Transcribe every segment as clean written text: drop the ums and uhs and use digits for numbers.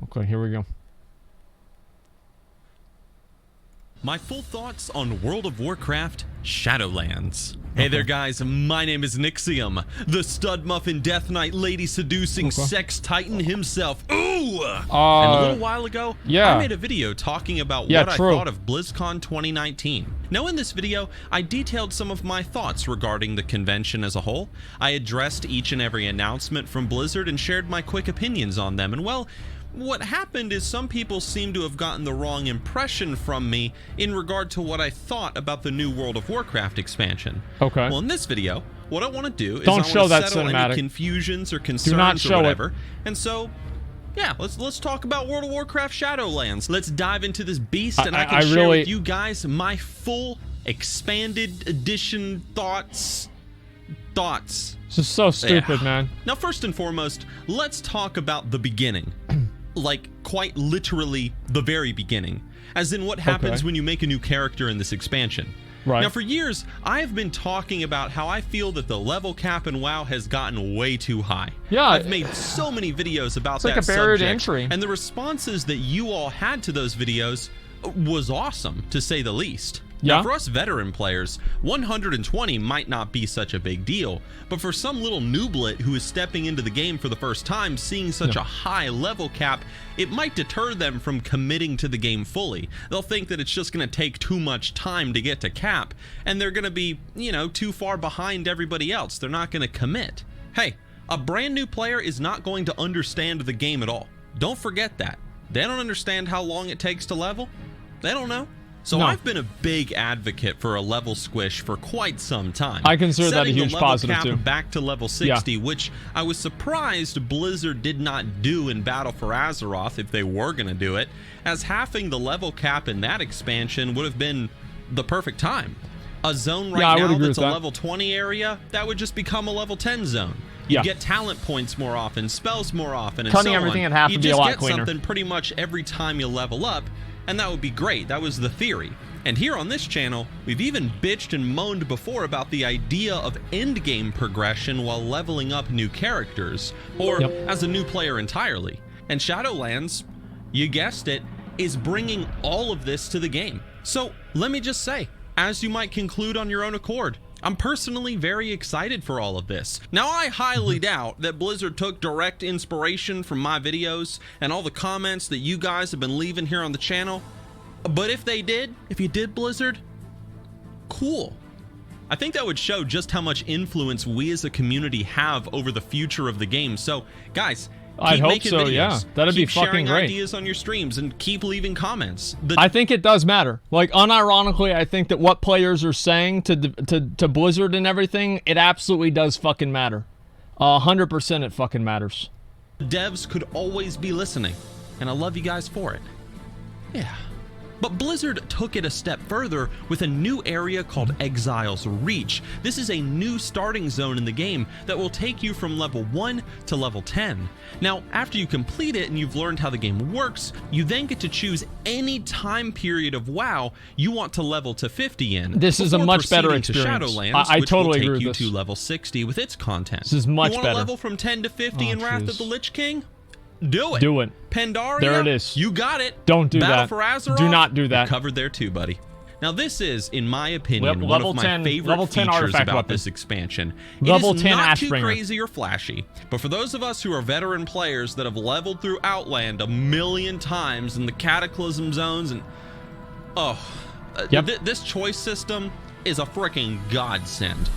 Okay, here we go. My full thoughts on World of Warcraft Shadowlands. Hey there guys, my name is Nixxiom, the stud muffin death knight lady seducing sex titan himself. Ooh! And a little while ago, I made a video talking about what I thought of BlizzCon 2019. Now in this video, I detailed some of my thoughts regarding the convention as a whole. I addressed each and every announcement from Blizzard and shared my quick opinions on them, and well, what happened is some people seem to have gotten the wrong impression from me in regard to what I thought about the new World of Warcraft expansion. Okay. Well, in this video, what I want to do is I want to settle any confusions or concerns or whatever. And so, yeah, let's talk about World of Warcraft Shadowlands. Let's dive into this beast, and I can share with you guys my full expanded edition thoughts. This is so stupid, man. Now, first and foremost, let's talk about the beginning. Like, quite literally, the very beginning. As in what happens when you make a new character in this expansion. Right. Now, for years, I have been talking about how I feel that the level cap in WoW has gotten way too high. Yeah. I've made so many videos about that subject. It's like a barrier to entry. And the responses that you all had to those videos was awesome, to say the least. Now, for us veteran players, 120 might not be such a big deal, but for some little nooblet who is stepping into the game for the first time, seeing such a high level cap, it might deter them from committing to the game fully. They'll think that it's just going to take too much time to get to cap, and they're going to be, you know, too far behind everybody else. They're not going to commit. Hey, a brand new player is not going to understand the game at all. Don't forget that. They don't understand how long it takes to level. They don't know. So I've been a big advocate for a level squish for quite some time. I consider that a huge positive too. Back to level 60, which I was surprised Blizzard did not do in Battle for Azeroth if they were going to do it, as halving the level cap in that expansion would have been the perfect time. A zone right now that's a level 20 area, that would just become a level 10 zone. You get talent points more often, spells more often, and cutting everything in half would be a lot cleaner. You just get something pretty much every time you level up, and that would be great. That was the theory. And here on this channel, we've even bitched and moaned before about the idea of endgame progression while leveling up new characters, or as a new player entirely. And Shadowlands, you guessed it, is bringing all of this to the game. So let me just say, as you might conclude on your own accord, I'm personally very excited for all of this. Now, I highly doubt that Blizzard took direct inspiration from my videos and all the comments that you guys have been leaving here on the channel. But if they did, if you did, Blizzard, cool. I think that would show just how much influence we as a community have over the future of the game. So, guys, I hope so, yeah. That'd be fucking great. Keep sharing ideas on your streams and keep leaving comments. I think it does matter. Like, unironically, I think that what players are saying to Blizzard and everything, it absolutely does fucking matter. 100% it fucking matters. Devs could always be listening, and I love you guys for it. Yeah. But Blizzard took it a step further with a new area called Exile's Reach. This is a new starting zone in the game that will take you from level 1 to level 10. Now, after you complete it and you've learned how the game works, you then get to choose any time period of WoW you want to level to 50 in. This is a much better experience. Shadowlands, I totally agree with which will this. take you to level 60 with its content. This is much better. You want to level from 10 to 50 in Wrath of the Lich King? Do it. Do it. Pandaria, there it is. You got it. Don't do Battle that. For Azeroth, do not do that. You're covered there too, buddy. Now this is, in my opinion, one of my favorite features about this expansion. Level it is 10 not too Ashbringer. Crazy or flashy, but for those of us who are veteran players that have leveled through Outland a million times in the Cataclysm zones, and this choice system is a freaking godsend.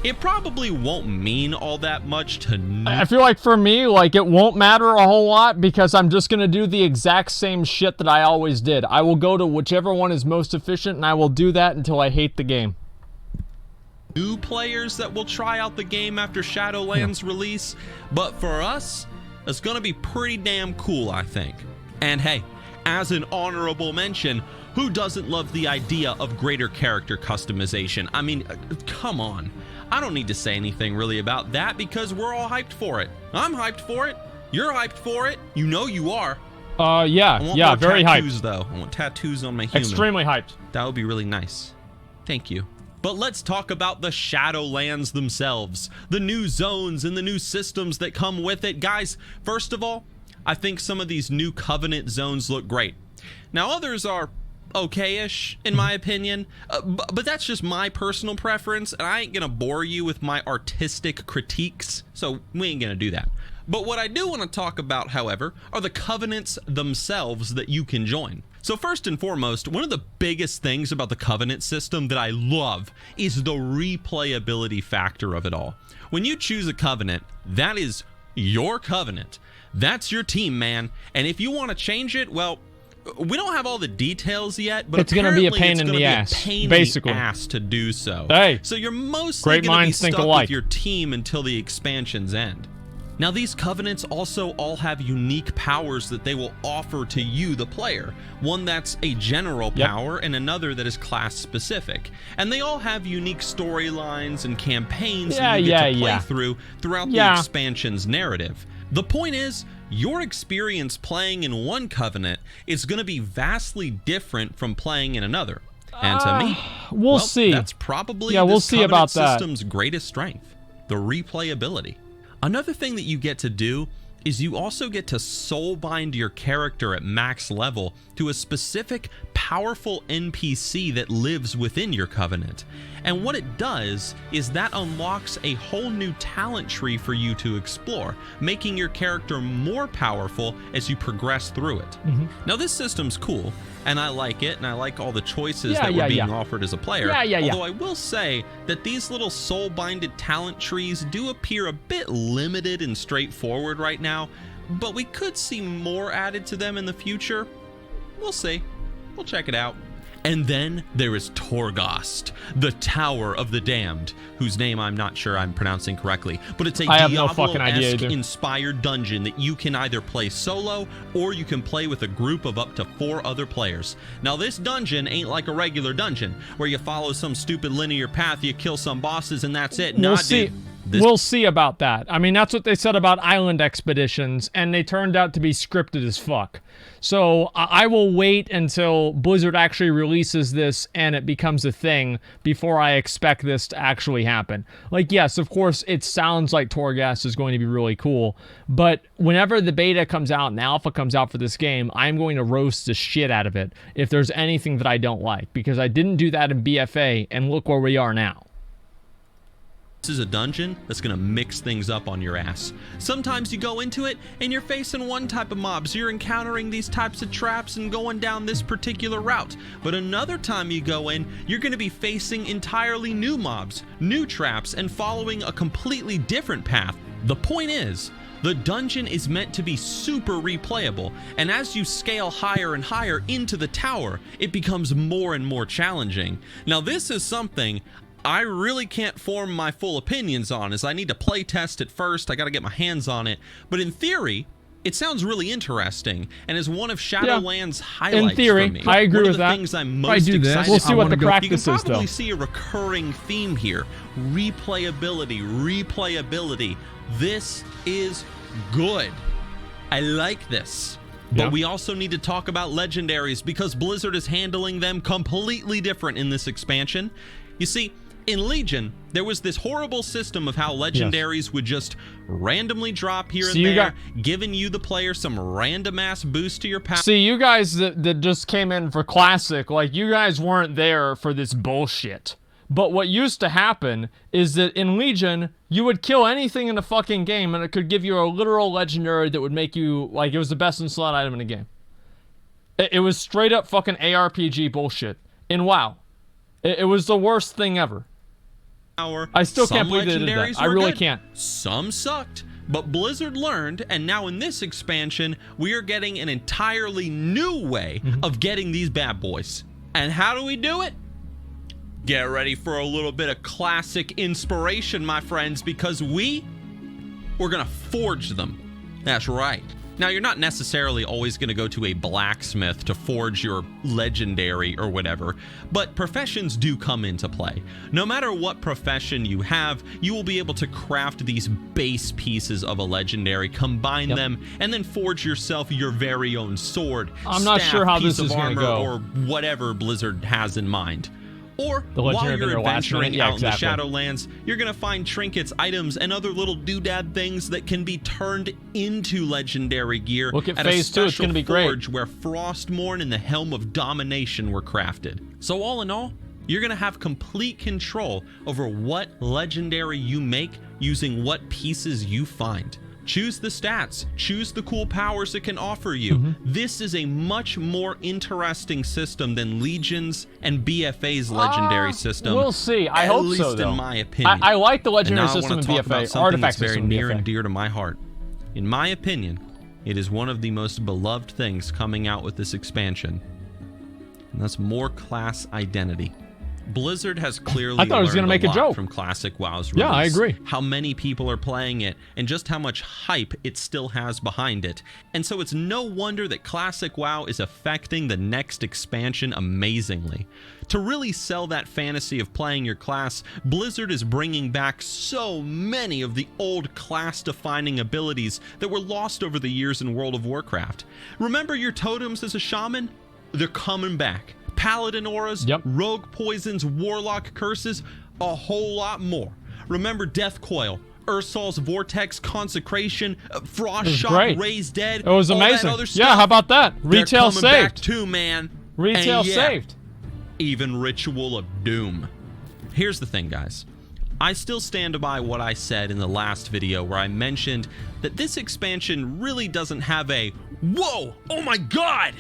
It probably won't mean all that much to I feel like for me, like, it won't matter a whole lot because I'm just going to do the exact same shit that I always did. I will go to whichever one is most efficient, and I will do that until I hate the game. New players that will try out the game after Shadowlands release, but for us, it's going to be pretty damn cool, I think. And hey, as an honorable mention, who doesn't love the idea of greater character customization? I mean, come on. I don't need to say anything really about that because we're all hyped for it. I'm hyped for it. You're hyped for it. You know you are. Yeah, very tattoos, hyped. Though. I want tattoos on my human. Extremely hyped. That would be really nice. Thank you. But let's talk about the Shadowlands themselves, the new zones and the new systems that come with it. Guys, first of all, I think some of these new Covenant zones look great. Now, others are okay-ish, in my opinion, but that's just my personal preference, and I ain't gonna bore you with my artistic critiques, so we ain't gonna do that. But what I do want to talk about, however, are the Covenants themselves that you can join. So first and foremost, one of the biggest things about the Covenant system that I love is the replayability factor of it all. When you choose a Covenant, that is your Covenant. That's your team, man. And if you want to change it, well, we don't have all the details yet, but it's going to be a pain in the ass, basically. To do so. Hey, so you're mostly going to be stuck with your team until the expansions end. Now, these Covenants also all have unique powers that they will offer to you, the player. One that's a general power and another that is class specific. And they all have unique storylines and campaigns that you get to play throughout the expansion's narrative. The point is, your experience playing in one Covenant is going to be vastly different from playing in another. And to me, we'll see. That's probably we'll see about that system's greatest strength, the replayability. Another thing that you get to do is you also get to soulbind your character at max level to a specific powerful NPC that lives within your Covenant. And what it does is that unlocks a whole new talent tree for you to explore, making your character more powerful as you progress through it. Now, this system's cool, and I like it, and I like all the choices that were being offered as a player. Although I will say that these little soul-binded talent trees do appear a bit limited and straightforward right now, but we could see more added to them in the future. We'll see. We'll check it out. And then there is Torghast, the Tower of the Damned, whose name I'm not sure I'm pronouncing correctly, but it's a Diablo-esque inspired dungeon that you can either play solo or you can play with a group of up to 4 other players. Now, this dungeon ain't like a regular dungeon where you follow some stupid linear path, you kill some bosses, and that's it. We'll see. We'll see about that. I mean, that's what they said about Island Expeditions, and they turned out to be scripted as fuck. So I will wait until Blizzard actually releases this and it becomes a thing before I expect this to actually happen. Like, yes, of course, it sounds like Torghast is going to be really cool, but whenever the beta comes out and the alpha comes out for this game, I'm going to roast the shit out of it if there's anything that I don't like, because I didn't do that in BFA, and look where we are now. This is a dungeon that's going to mix things up on your ass. Sometimes you go into it and you're facing one type of mobs. You're encountering these types of traps and going down this particular route. But another time you go in, you're going to be facing entirely new mobs, new traps, and following a completely different path. The point is, the dungeon is meant to be super replayable, and as you scale higher and higher into the tower, it becomes more and more challenging. Now, this is something I really can't form my full opinions on, as I need to play test it first. I got to get my hands on it. But in theory, it sounds really interesting and is one of Shadowlands' highlights. In theory, for me. I agree with that. One of the things I'm most excited We'll see what the practice is, though. You can probably see a recurring theme here. Replayability. This is good. I like this. But we also need to talk about legendaries, because Blizzard is handling them completely different in this expansion. You see, in Legion, there was this horrible system of how legendaries would just randomly drop here and there, giving you, the player, some random-ass boost to your power. See, you guys that just came in for Classic, like, you guys weren't there for this bullshit. But what used to happen is that in Legion, you would kill anything in the fucking game, and it could give you a literal legendary that would make you, like, it was the best in slot item in the game. It was straight up fucking ARPG bullshit. In WoW. It was the worst thing ever. I still can't believe they did that. I really can't. Some sucked, but Blizzard learned, and now in this expansion, we are getting an entirely new way of getting these bad boys. And how do we do it? Get ready for a little bit of classic inspiration, my friends, because we're gonna forge them. That's right. Now, you're not necessarily always going to go to a blacksmith to forge your legendary or whatever, but professions do come into play. No matter what profession you have, you will be able to craft these base pieces of a legendary, combine them, and then forge yourself your very own sword, I'm not sure how this is going to go, or whatever Blizzard has in mind. Or while you're adventuring out in the Shadowlands, you're going to find trinkets, items, and other little doodad things that can be turned into legendary gear. Look at Phase 2, it's going to be forge great. Where Frostmourne and the Helm of Domination were crafted. So all in all, you're going to have complete control over what legendary you make using what pieces you find. Choose the stats, choose the cool powers it can offer you. This is a much more interesting system than Legion's and BFA's legendary system. We'll see. I hope so, though. At least in my opinion. I like the legendary system in BFA. BFA. Something that's very near and dear to my heart. In my opinion, it is one of the most beloved things coming out with this expansion. And that's more class identity. Blizzard has clearly learned a lot from Classic WoW's release. Yeah, I agree. How many people are playing it and just how much hype it still has behind it. And so it's no wonder that Classic WoW is affecting the next expansion amazingly. To really sell that fantasy of playing your class, Blizzard is bringing back so many of the old class-defining abilities that were lost over the years in World of Warcraft. Remember your totems as a shaman? They're coming back. Paladin auras, rogue poisons, warlock curses, a whole lot more. Remember Death Coil, Ursol's Vortex Consecration, Frost Shock, Raised Dead. It was amazing. Yeah, how about that? Retail saved. Back too, man. Retail saved. Even Ritual of Doom. Here's the thing, guys. I still stand by what I said in the last video where I mentioned that this expansion really doesn't have a whoa, oh my god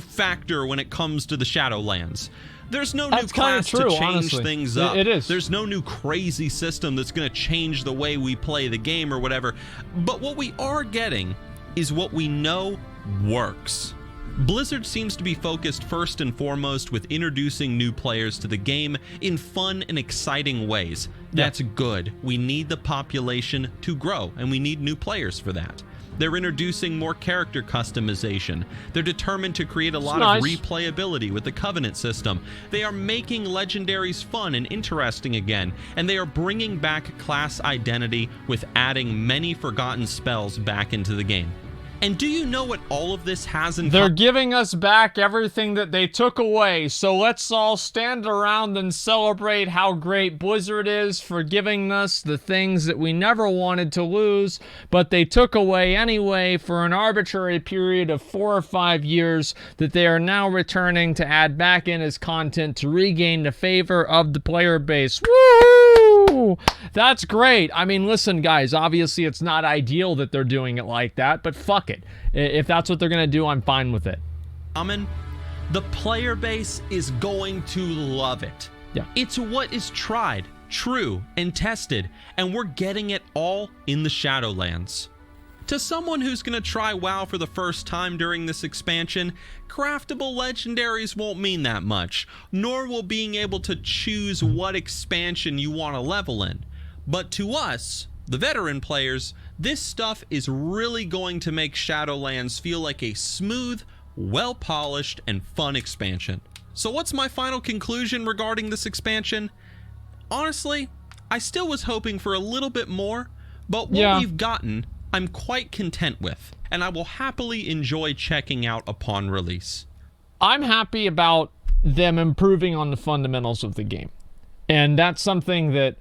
factor when it comes to the Shadowlands. There's no new class to change things up. It is. There's no new crazy system that's going to change the way we play the game or whatever. But what we are getting is what we know works. Blizzard seems to be focused first and foremost with introducing new players to the game in fun and exciting ways. That's good. We need the population to grow, and we need new players for that. They're introducing more character customization. They're determined to create a lot of replayability with the Covenant system. They are making legendaries fun and interesting again, and they are bringing back class identity with adding many forgotten spells back into the game. And do you know what all of this has in common? They're giving us back everything that they took away, so let's all stand around and celebrate how great Blizzard is for giving us the things that we never wanted to lose, but they took away anyway for an arbitrary period of 4 or 5 years that they are now returning to add back in as content to regain the favor of the player base. Woo! That's great. I mean, listen, guys, obviously it's not ideal that they're doing it like that, but fuck it. If that's what they're going to do, I'm fine with it. The player base is going to love it. Yeah. It's what is tried, true, and tested, and we're getting it all in the Shadowlands. To someone who's going to try WoW for the first time during this expansion, craftable legendaries won't mean that much, nor will being able to choose what expansion you want to level in. But to us, the veteran players, this stuff is really going to make Shadowlands feel like a smooth, well-polished, and fun expansion. So what's my final conclusion regarding this expansion? Honestly, I still was hoping for a little bit more, but what we've gotten, I'm quite content with, and I will happily enjoy checking out upon release. I'm happy about them improving on the fundamentals of the game. And that's something that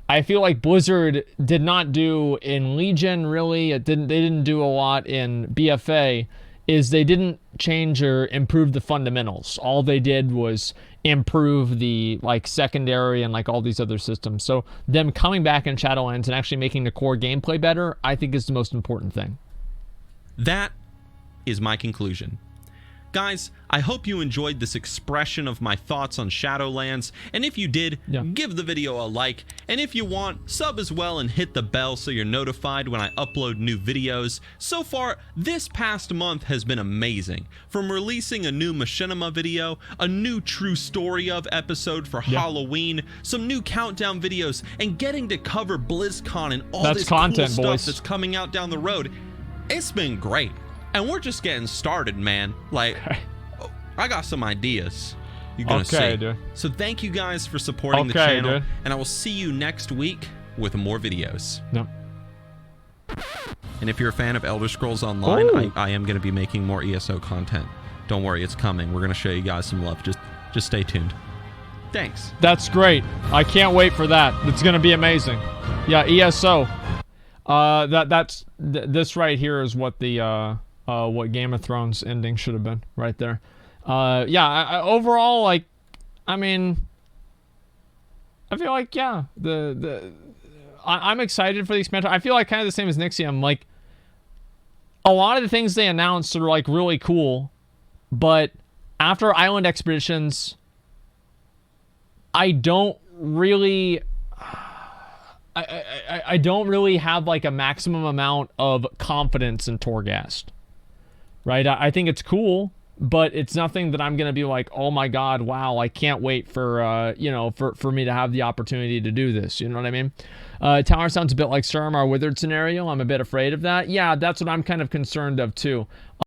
I feel like Blizzard did not do in Legion, really. They didn't do a lot in BFA, is they didn't change or improve the fundamentals. All they did was improve the secondary and all these other systems. So them coming back in Shadowlands and actually making the core gameplay better, I think is the most important thing. That is my conclusion. Guys, I hope you enjoyed this expression of my thoughts on Shadowlands, and if you did, give the video a like, and if you want, sub as well and hit the bell so you're notified when I upload new videos. So far, this past month has been amazing. From releasing a new Machinima video, a new True Story of episode for Halloween, some new countdown videos, and getting to cover BlizzCon and all this cool stuff that's coming out down the road. It's been great. And we're just getting started, man. I got some ideas. You're gonna see. Dude. So thank you guys for supporting the channel, and I will see you next week with more videos. And if you're a fan of Elder Scrolls Online, I am going to be making more ESO content. Don't worry, it's coming. We're going to show you guys some love. Just stay tuned. Thanks. That's great. I can't wait for that. It's going to be amazing. Yeah, ESO. This right here is what the what Game of Thrones ending should have been right there. Yeah, overall, like, I mean, I feel like, yeah, I'm excited for the expansion. I feel like kind of the same as Nixxiom. Like, a lot of the things they announced are like really cool, but after Island Expeditions, I don't really have like a maximum amount of confidence in Torghast. Right? I think it's cool, but it's nothing that I'm going to be like, oh my God, wow, I can't wait for, for me to have the opportunity to do this. You know what I mean? Tower sounds a bit like Storm, our Withered scenario. I'm a bit afraid of that. Yeah, that's what I'm kind of concerned of too.